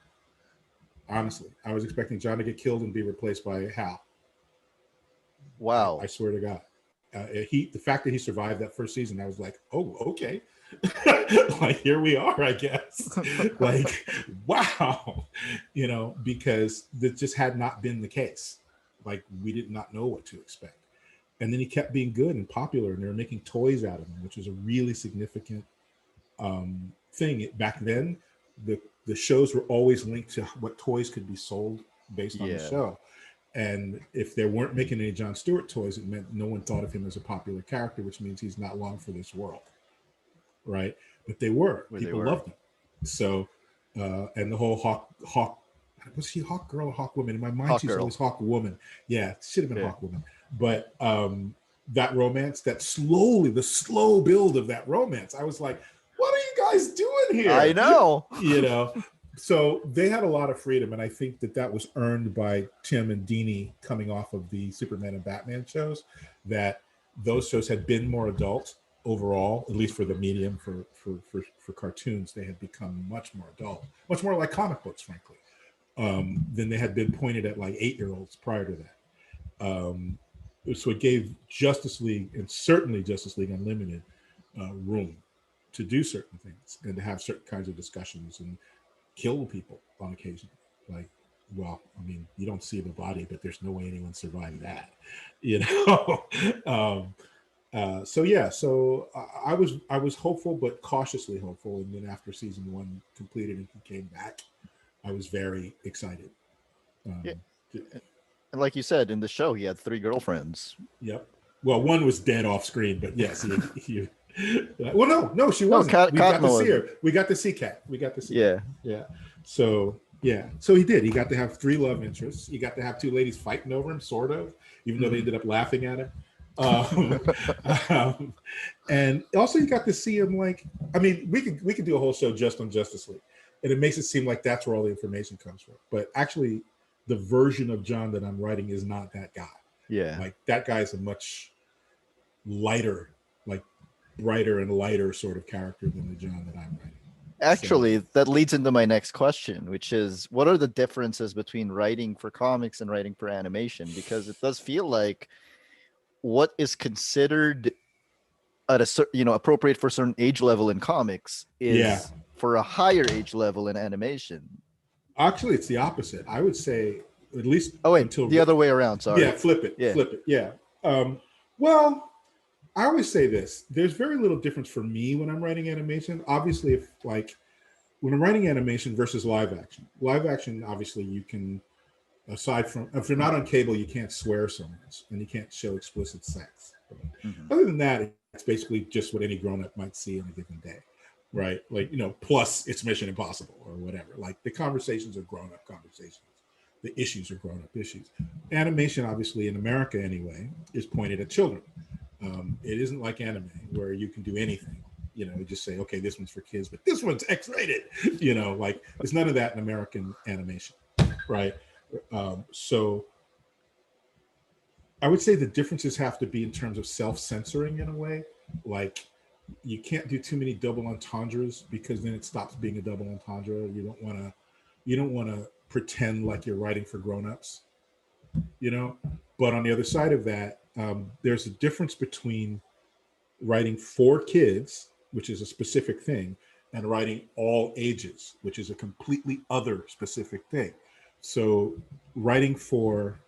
Honestly, I was expecting John to get killed and be replaced by Hal. Wow. I swear to God. The fact that he survived that first season, I was like, oh, okay. Like, here we are, I guess. Like, wow. Because that just had not been the case. Like, we did not know what to expect. And then he kept being good and popular, and they were making toys out of him, which was a really significant thing. Back then, the shows were always linked to what toys could be sold based on the show. And if they weren't making any John Stewart toys, it meant no one thought of him as a popular character, which means he's not long for this world, right? But they were. People loved him. So, and the whole Hawk, was she Hawk Girl or Hawk Woman? In my mind, she's always Hawk Woman. Yeah, should have been Hawk Woman. But that romance, the slow build of that romance, I was like, what are you guys doing here? I know. So they had a lot of freedom, and I think that was earned by Tim and Dini coming off of the Superman and Batman shows, that those shows had been more adult overall, at least for the medium, for cartoons. They had become much more adult, much more like comic books, frankly, than they had been pointed at like 8-year-olds prior to that. So it gave Justice League, and certainly Justice League Unlimited, room to do certain things and to have certain kinds of discussions and kill people on occasion. Like, well, I mean, you don't see the body, but there's no way anyone survived that, So I was hopeful, but cautiously hopeful. And then after season 1 completed and he came back, I was very excited. And like you said, in the show, he had 3 girlfriends. Yep. Well, one was dead off screen, but yes, he well, no, she wasn't. We got to see her. We got to see Kat. Yeah. So he did. He got to have 3 love interests. He got to have 2 ladies fighting over him, sort of, even though they ended up laughing at him. And also, you got to see him. Like, I mean, we could do a whole show just on Justice League, and it makes it seem like that's where all the information comes from. But actually, the version of John that I'm writing is not that guy. Yeah, like that guy is a much lighter, like brighter and lighter sort of character than the John that I'm writing. Actually, that leads into my next question, which is, what are the differences between writing for comics and writing for animation? Because it does feel like what is considered at a certain, appropriate for a certain age level in comics is for a higher age level in animation. Actually, it's the opposite. I would say, at least until the other way around. Sorry. Yeah, flip it. Yeah. Well, I always say this. There's very little difference for me when I'm writing animation. Obviously, when I'm writing animation versus live action, obviously you can, aside from, if you're not on cable, you can't swear so much and you can't show explicit sex. Mm-hmm. Other than that, it's basically just what any grown-up might see on a given day. right? Like, plus it's Mission Impossible or whatever. Like the conversations are grown up conversations. The issues are grown up issues. Animation, obviously, in America anyway, is pointed at children. It isn't like anime where you can do anything. Just say, okay, this one's for kids, but this one's X-rated. Like there's none of that in American animation, right? So I would say the differences have to be in terms of self-censoring in a way. Like you can't do too many double entendres because then it stops being a double entendre. You don't want to pretend like you're writing for grown-ups, But on the other side of that, there's a difference between writing for kids, which is a specific thing, and writing all ages, which is a completely other specific thing. So writing for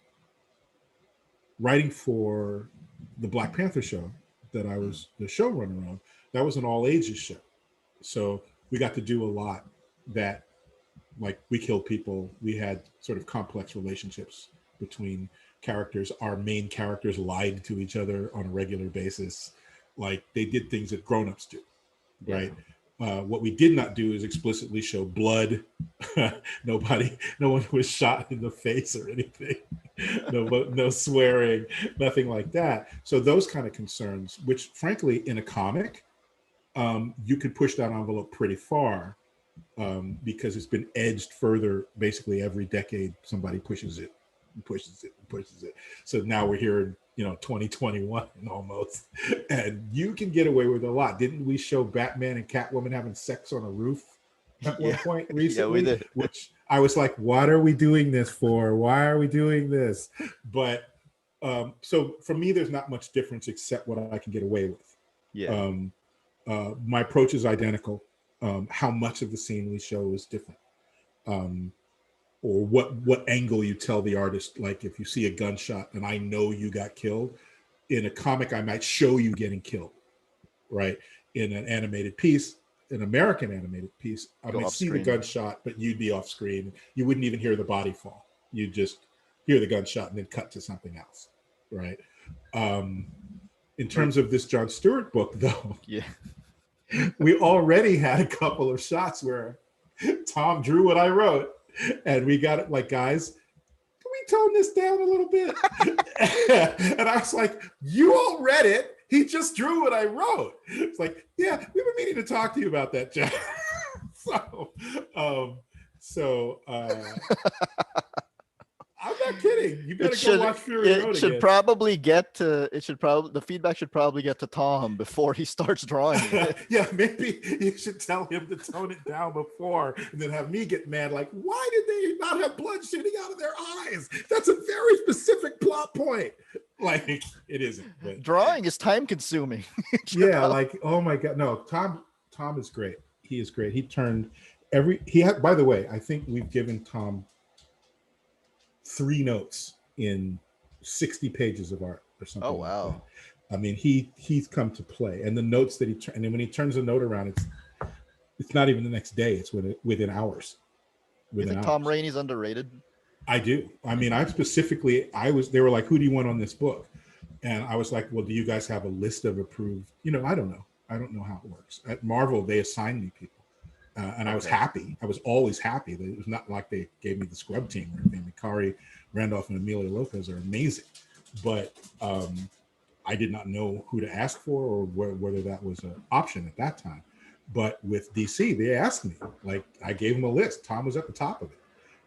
the Black Panther show that I was the showrunner on, that was an all ages show. So we got to do a lot that, like, we killed people. We had sort of complex relationships between characters. Our main characters lied to each other on a regular basis. Like they did things that grown-ups do, right? What we did not do is explicitly show blood. No one was shot in the face or anything. No swearing, nothing like that. So those kind of concerns, which frankly, in a comic, you could push that envelope pretty far, because it's been edged further. Basically, every decade, somebody pushes it. So now we're here in 2021 almost, and you can get away with a lot. Didn't we show Batman and Catwoman having sex on a roof at one point recently? Yeah, we did. Which I was like, what are we doing this for? Why are we doing this? But so for me, there's not much difference except what I can get away with. Yeah. My approach is identical. How much of the scene we show is different. Or what angle you tell the artist. Like if you see a gunshot and I know you got killed, in a comic I might show you getting killed, right? In an animated piece, an American animated piece, I might see the gunshot, but you'd be off screen. You wouldn't even hear the body fall. You'd just hear the gunshot and then cut to something else, right? In terms of this John Stewart book, though, we already had a couple of shots where Tom drew what I wrote. And we got it like, guys, can we tone this down a little bit? And I was like, you all read it. He just drew what I wrote. It's like, yeah, we've been meaning to talk to you about that, Jeff. So I'm not kidding. You better go watch Fury Road again. The feedback should probably get to Tom before he starts drawing it. Yeah, maybe you should tell him to tone it down before and then have me get mad. Like, why did they not have blood shooting out of their eyes? That's a very specific plot point. Like, it isn't. But drawing is time consuming. Yeah, like, oh my God. No, Tom is great. He is great. By the way, I think we've given Tom 3 notes in 60 pages of art or something. Oh, wow. Like that. I mean, he's come to play, and the notes that and then when he turns a note around, it's not even the next day. It's within hours. You think Tom Raney's underrated? I do. I mean, they were like, who do you want on this book? And I was like, well, do you guys have a list of approved? I don't know. I don't know how it works. At Marvel, they assign me people. And I was happy. I was always happy. It was not like they gave me the scrub team or anything. Mikari Randolph and Amelia Lopez are amazing. But I did not know who to ask for or whether that was an option at that time. But with DC, they asked me. Like, I gave them a list. Tom was at the top of it.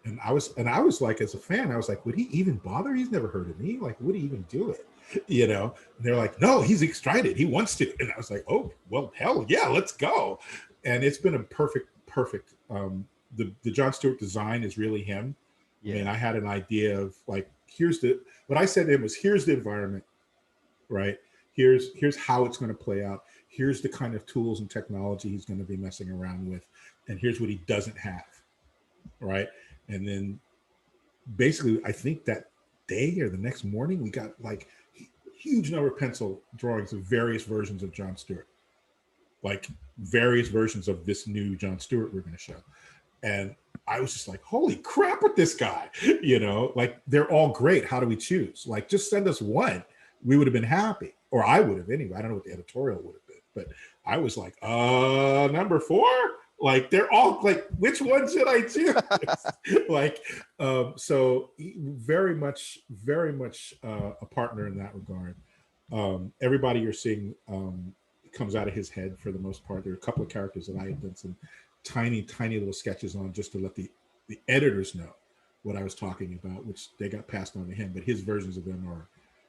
And I was like, as a fan, I was like, would he even bother? He's never heard of me. Like, would he even do it? And they're like, no, he's excited. He wants to. And I was like, oh, well, hell yeah, let's go. And it's been a perfect. The John Stewart design is really him. Yeah. I mean, I had an idea of like, what I said to him was, here's the environment, right? Here's how it's going to play out. Here's the kind of tools and technology he's going to be messing around with. And here's what he doesn't have, right? And then basically, I think that day or the next morning, we got like huge number of pencil drawings of various versions of John Stewart. Like various versions of this new John Stewart we're going to show. And I was just like, holy crap with this guy, like they're all great. How do we choose? Like, just send us one. We would have been happy, or I would have anyway. I don't know what the editorial would have been. but I was like, number 4? Like, they're all like, which one should I choose? Like, so very much a partner in that regard. Everybody you're seeing comes out of his head for the most part. There are a couple of characters that I had done some tiny little sketches on just to let the editors know what I was talking about, which they got passed on to him. But his versions of them are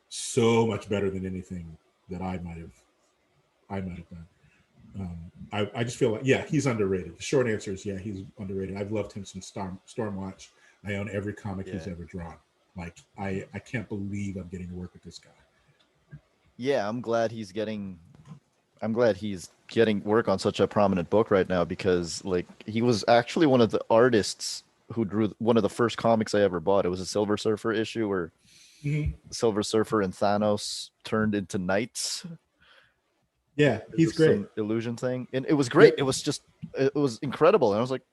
so much better than anything that I might have done. I just feel like, yeah, he's underrated. The short answer is, yeah, he's underrated. I've loved him since Stormwatch. I own every comic he's ever drawn. Like, I can't believe I'm getting to work with this guy. Yeah, I'm glad he's getting work on such a prominent book right now, because like he was actually one of the artists who drew one of the first comics I ever bought. It was a Silver Surfer issue where Silver Surfer and Thanos turned into knights. Yeah, he's great. Some illusion thing, and it was great. Yeah. It was incredible, and I was like,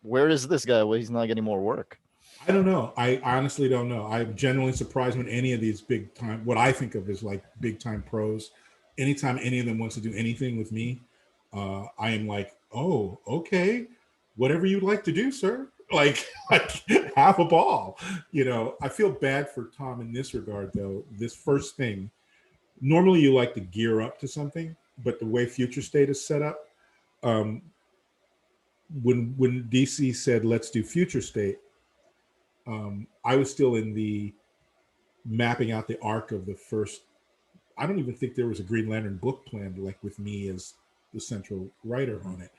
where is this guy? Well, he's not getting more work. I don't know. I honestly don't know. I'm genuinely surprised when any of these big time, what I think of as like big time pros, anytime any of them wants to do anything with me, I am like, oh, okay, whatever you'd like to do, sir. Like have a ball. You know, I feel bad for Tom in this regard, though. This first thing, normally you like to gear up to something, but the way Future State is set up, when DC said, let's do Future State, I was still in the mapping out the arc of the first. I don't even think there was a Green Lantern book planned, like with me as the central writer on it.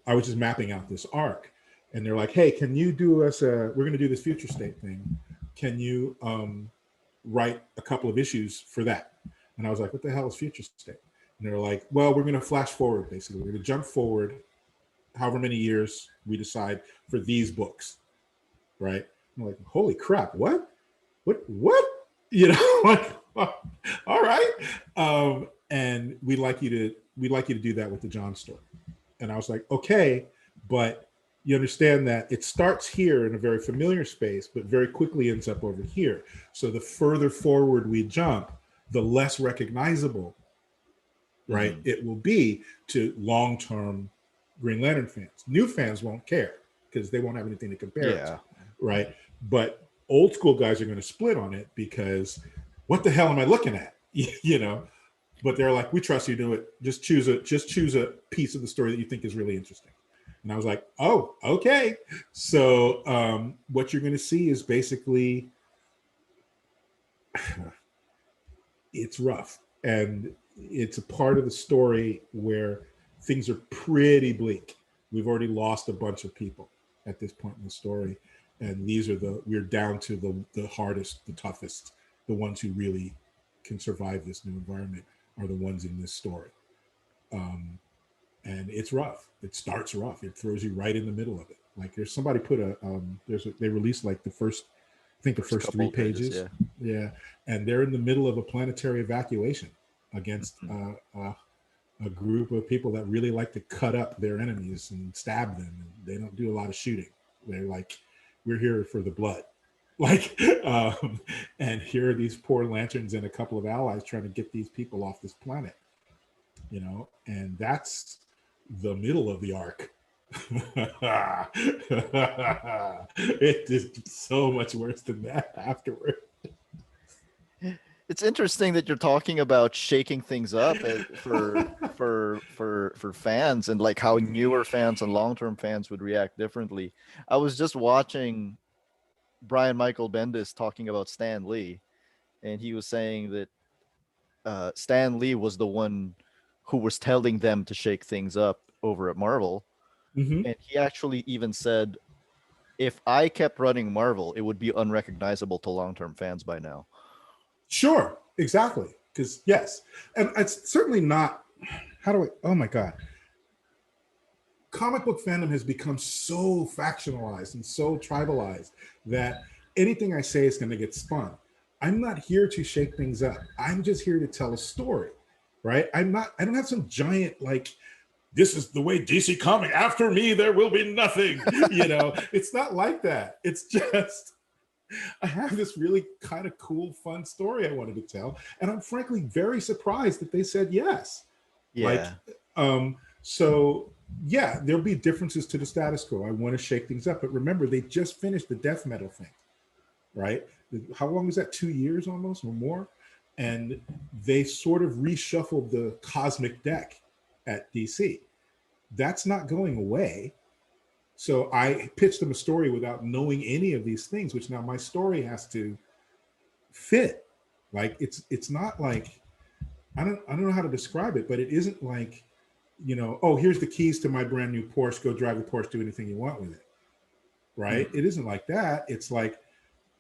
I was just mapping out this arc, and they're like, "Hey, can you do us we're going to do this Future State thing. Can you write a couple of issues for that?" And I was like, "What the hell is Future State?" And they're like, "Well, we're going to flash forward. Basically, we're going to jump forward, however many years we decide for these books." Right? I'm like, holy crap, what? You know, like, all right. And we'd like you to do that with the John story. And I was like, okay, but you understand that it starts here in a very familiar space, but very quickly ends up over here. So the further forward we jump, the less recognizable, right, it will be to long-term Green Lantern fans. New fans won't care because they won't have anything to compare it to. Right. But old school guys are going to split on it because what the hell am I looking at? You know, but they're like, we trust you to do it. Just choose a piece of the story that you think is really interesting. And I was like, oh, okay. So what you're going to see is basically, it's rough. And it's a part of the story where things are pretty bleak. We've already lost a bunch of people at this point in the story. And we're down to the hardest, the toughest, the ones who really can survive this new environment are the ones in this story. And it's rough. It starts rough. It throws you right in the middle of it. Like there's somebody put they released like the first 3 pages. Yeah. And they're in the middle of a planetary evacuation against a group of people that really like to cut up their enemies and stab them. And they don't do a lot of shooting. They're like, we're here for the blood. Like, and here are these poor lanterns and a couple of allies trying to get these people off this planet, you know, and that's the middle of the arc. It is so much worse than that afterward. It's interesting that you're talking about shaking things up for fans, and like how newer fans and long-term fans would react differently. I was just watching Brian Michael Bendis talking about Stan Lee, and he was saying that Stan Lee was the one who was telling them to shake things up over at Marvel. And he actually even said, if I kept running Marvel, it would be unrecognizable to long-term fans by now. Sure, exactly. Because yes, and it's certainly not. Oh my God. Comic book fandom has become so factionalized and so tribalized that anything I say is going to get spun. I'm not here to shake things up. I'm just here to tell a story, right? I don't have some giant like, this is the way DC Comic, after me, there will be nothing. You know, it's not like that. It's just, I have this really kind of cool, fun story I wanted to tell. And I'm frankly very surprised that they said yes. Like, Yeah. so yeah, there'll be differences to the status quo. I want to shake things up, but remember, they just finished the death metal thing, right? How long was that? 2 years almost or more? And they sort of reshuffled the cosmic deck at DC. That's not going away. So I pitched them a story without knowing any of these things, which now my story has to fit. Like it's not like I don't know how to describe it, but it isn't like, oh, here's the keys to my brand new Porsche. Go drive the Porsche, do anything you want with it. Right? Hmm. It isn't like that. It's like,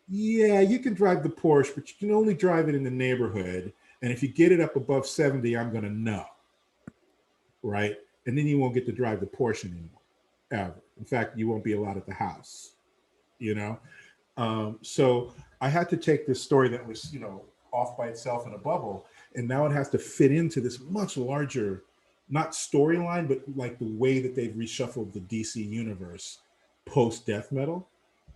yeah, you can drive the Porsche, but you can only drive it in the neighborhood. And if you get it up above 70, I'm going to know. Right? And then you won't get to drive the Porsche anymore, ever. In fact, you won't be allowed at the house, you know? So I had to take this story that was, off by itself in a bubble, and now it has to fit into this much larger, not storyline, but like the way that they've reshuffled the DC universe post death metal.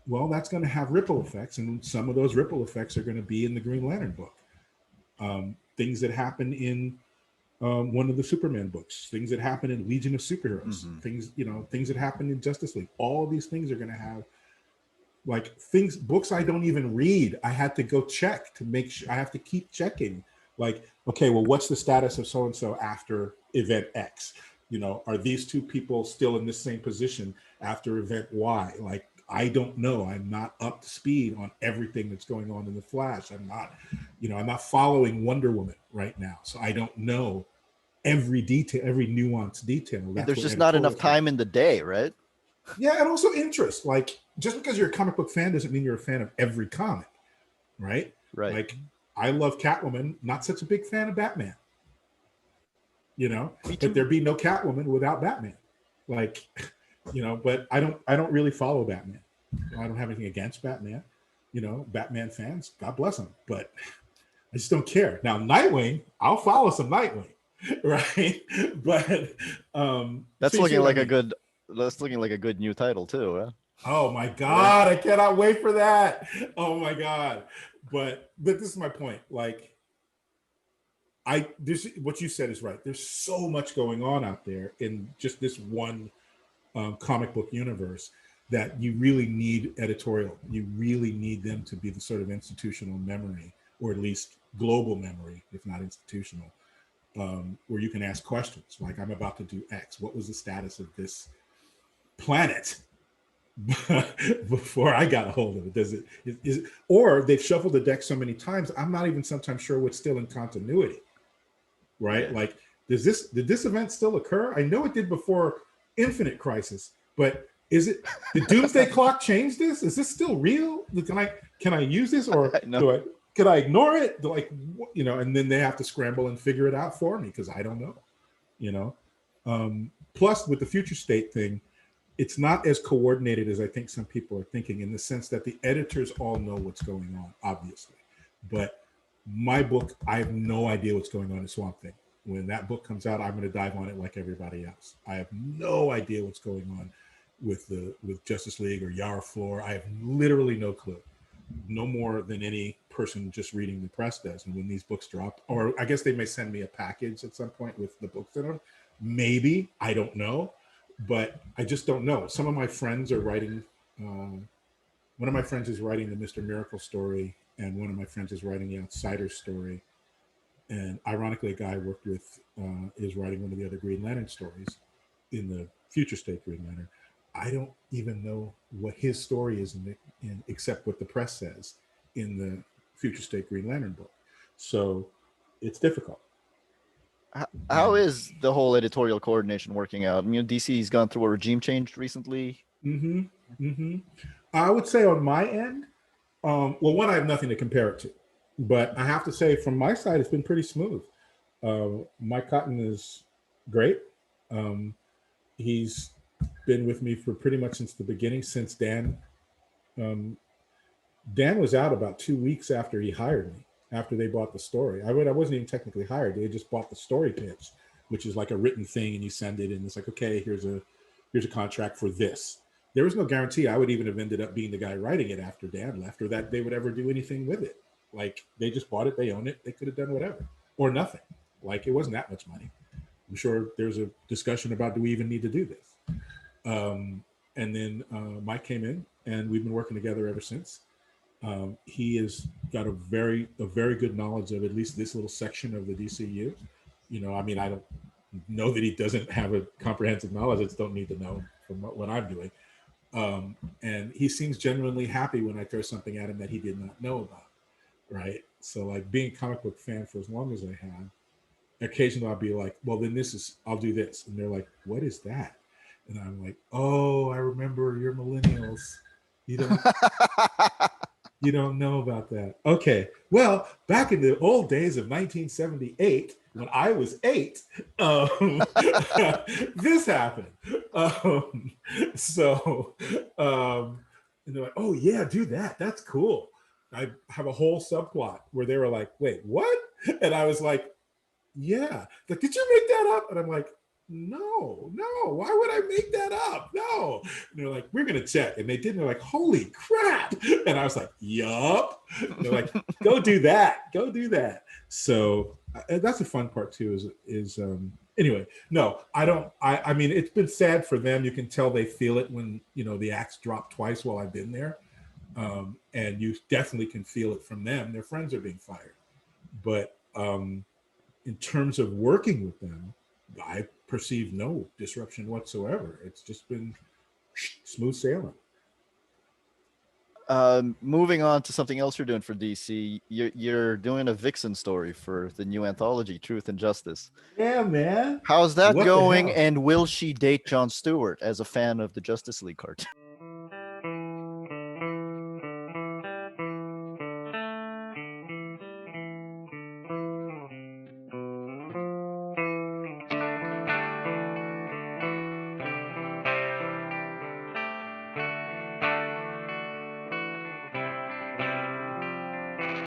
Well, that's going to have ripple effects, and some of those ripple effects are going to be in the Green Lantern book. Things that happen in one of the Superman books, things that happen in Legion of Superheroes, Hmm. things that happen in Justice League. All of these things are going to have like books I don't even read. I had to go check to make sure. I have to keep checking. Like, okay, well, what's the status of so and so after event X? Are these two people still in the same position after event Y? Like, I don't know. I'm not up to speed on everything that's going on in the Flash. I'm not following Wonder Woman right now, so I don't know every detail, every nuanced detail. That's There's what just not enough editorials do. time in the day, right? Yeah, and also interest. Like, just because you're a comic book fan doesn't mean you're a fan of every comic, right? Right. Like, I love Catwoman, not such a big fan of Batman, Me but there'd too. be no Catwoman without Batman. Like, but I don't really follow Batman. I don't have anything against Batman. Batman fans, God bless them, but I just don't care. Now, Nightwing, I'll follow some Nightwing, right? But That's so you see looking what I like a mean? good. That's looking like a good new title too. Huh? Oh my Yeah. God, I cannot wait for that. Oh my God. But this is my point. Like, this what you said is right. There's so much going on out there in just this one comic book universe that you really need editorial. You really need them to be the sort of institutional memory, or at least global memory, if not institutional, where you can ask questions like, I'm about to do X. What was the status of this planet before I got a hold of it? Or they've shuffled the deck so many times, I'm not even sometimes sure what's still in continuity, right? Yeah. Like, did this event still occur? I know it did before Infinite Crisis, but did Doomsday Clock change this? Is this still real? Can I use this, or I know. could I ignore it? And then they have to scramble and figure it out for me because I don't know, you know. Plus, with the future state thing, it's not as coordinated as I think some people are thinking, in the sense that the editors all know what's going on, obviously. But my book, I have no idea what's going on in Swamp Thing. When that book comes out, I'm going to dive on it like everybody else. I have no idea what's going on with Justice League or Yara Floor. I have literally no clue. No more than any person just reading the press does. And when these books drop, or I guess they may send me a package at some point with the books in them. Maybe, I don't know, but I just don't know. Some of my friends are writing. One of my friends is writing the Mr. Miracle story, and one of my friends is writing the Outsider story. And ironically, a guy I worked with is writing one of the other Green Lantern stories in the Future State Green Lantern. I don't even know what his story is except what the press says in the Future State Green Lantern book. So it's difficult. How is the whole editorial coordination working out? I mean, DC's gone through a regime change recently. Mm-hmm. Mm-hmm. I would say on my end, well, one, I have nothing to compare it to, but I have to say from my side, it's been pretty smooth. Mike Cotton is great. Um, he's been with me for pretty much since the beginning, since um, Dan was out about 2 weeks after he hired me, after they bought the story. I wasn't even technically hired. They just bought the story pitch, which is like a written thing, and you send it, and it's like, okay, here's a contract for this. There was no guarantee I would even have ended up being the guy writing it after Dan left, or that they would ever do anything with it. Like, they just bought it, they own it, they could have done whatever or nothing. Like, it wasn't that much money. I'm sure there's a discussion about, do we even need to do this? And then Mike came in, and we've been working together ever since. He has got a very good knowledge of at least this little section of the DCU. You know, I mean, I don't know that he doesn't have a comprehensive knowledge. I just don't need to know from what I'm doing. And he seems genuinely happy when I throw something at him that he did not know about. Right. So, like, being a comic book fan for as long as I have, occasionally I'll be like, well, then I'll do this. And they're like, what is that? And I'm like, oh, I remember, you're millennials. You don't you don't know about that. Okay. Well, back in the old days of 1978, when I was 8, this happened. Um, so, and they're like, oh, yeah, do that. That's cool. I have a whole subplot where they were like, wait, what? And I was like, yeah. Like, did you make that up? And I'm like, no, why would I make that up? No. And they're like, we're gonna check. And they did, and they're like, holy crap. And I was like, yup. They're like, go do that. So that's the fun part too, is anyway, no, I mean, it's been sad for them. You can tell they feel it when, you know, the axe dropped twice while I've been there. And you definitely can feel it from them. Their friends are being fired. But in terms of working with them, I perceive no disruption whatsoever. It's just been smooth sailing. Moving on to something else you're doing for DC, you're doing a Vixen story for the new anthology, Truth and Justice. Yeah, man. How's that What the going? hell? And will she date John Stewart as a fan of the Justice League cartoon?